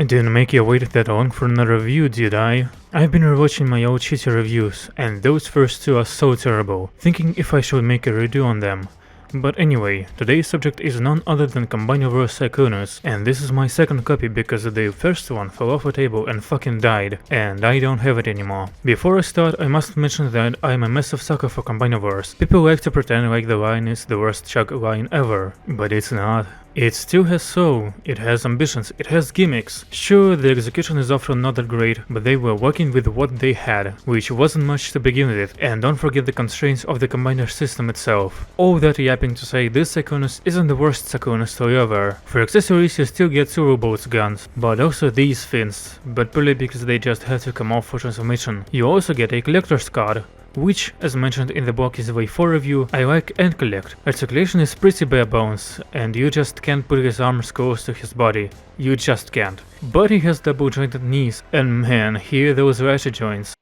I didn't make you wait that long for another review, did I? I've been rewatching my old cheater reviews, and those first two are so terrible, thinking if I should make a redo on them. But anyway, today's subject is none other than Combinoverse Cyclonus, and this is my second copy because the first one fell off a table and fucking died, and I don't have it anymore. Before I start, I must mention that I'm a massive sucker for Combinoverse. People like to pretend like the line is the worst chug line ever, but it's not. It still has soul, it has ambitions, it has gimmicks. Sure, the execution is often not that great, but they were working with what they had, which wasn't much to begin with, and don't forget the constraints of the combiner system itself. All that yapping to say this Cyclonus isn't the worst Cyclonus toy ever. For accessories you still get Robots guns, but also these fins, but purely because they just had to come off for transformation. You also get a collector's card, which, as mentioned in the Block is Way 4 review, I like and collect. Articulation is pretty bare bones, and you just can't put his arms close to his body. You just can't. But he has double jointed knees, and man, here those ratchet joints.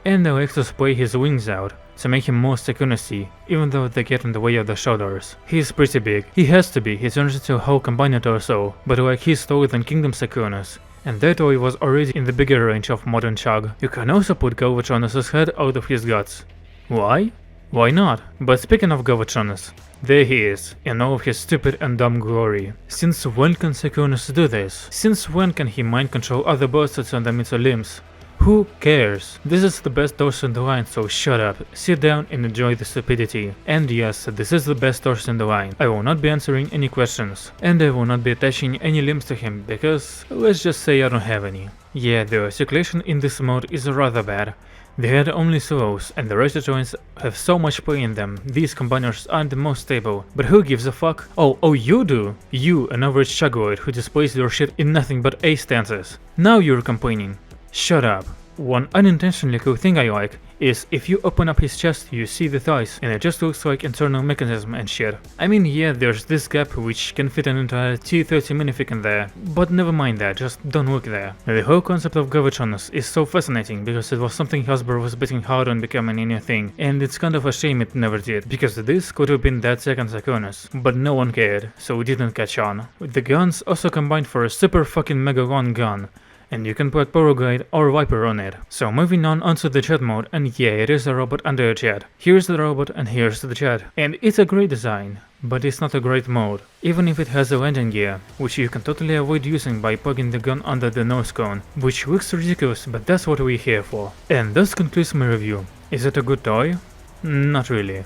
And I like to spray his wings out, to make him more Cyclonus-y, even though they get in the way of the shoulders. He's pretty big. He has to be, he turns into a whole combiner torso, but like he's taller than Kingdom Cyclonus. And that toy was already in the bigger range of modern chug. You can also put Galvatronus' head out of his guts. Why? Why not? But speaking of Galvatronus, there he is, in all of his stupid and dumb glory. Since when can Cyclonus do this? Since when can he mind control other birds and turn them into limbs? Who cares? This is the best torso in the line, so shut up, sit down and enjoy the stupidity. And yes, this is the best torso in the line. I will not be answering any questions, and I will not be attaching any limbs to him, because let's just say I don't have any. Yeah, the articulation in this mode is rather bad. They had only solos, and the ratchet joints have so much play in them, these combiners aren't the most stable. But who gives a fuck? Oh, you do! You, an average chuggoid who displays your shit in nothing but A stances. Now you're complaining. Shut up. One unintentionally cool thing I like is if you open up his chest you see the thighs and it just looks like internal mechanism and shit. I mean, yeah, there's this gap which can fit an entire T30 minifig in there, but never mind that, just don't look there. The whole concept of Galvatronus is so fascinating because it was something Hasbro was betting hard on becoming a new thing, and it's kind of a shame it never did, because this could have been that second Cyclonus, but no one cared, so it didn't catch on. The guns also combined for a super fucking mega long gun, and you can put Paraglide or Viper on it. So moving on onto the jet mode, and yeah, it is a robot under a jet. Here's the robot and here's the jet. And it's a great design, but it's not a great mode, even if it has a landing gear, which you can totally avoid using by plugging the gun under the nose cone, which looks ridiculous, but that's what we're here for. And this concludes my review. Is it a good toy? Not really.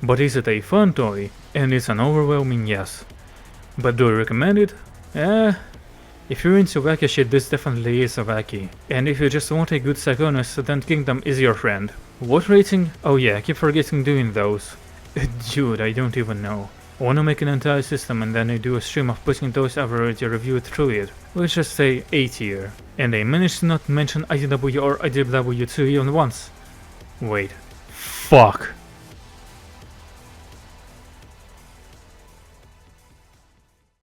But is it a fun toy? And it's an overwhelming yes. But do I recommend it? If you're into wacky shit, this definitely is a wacky. And if you just want a good Cyclonus, then Kingdom is your friend. What rating? Oh yeah, I keep forgetting doing those. Dude, I don't even know. I wanna make an entire system and then I do a stream of putting those average review through it. Let's just say A tier. And I managed to not mention IDW or IDW2 even once. Wait. Fuck.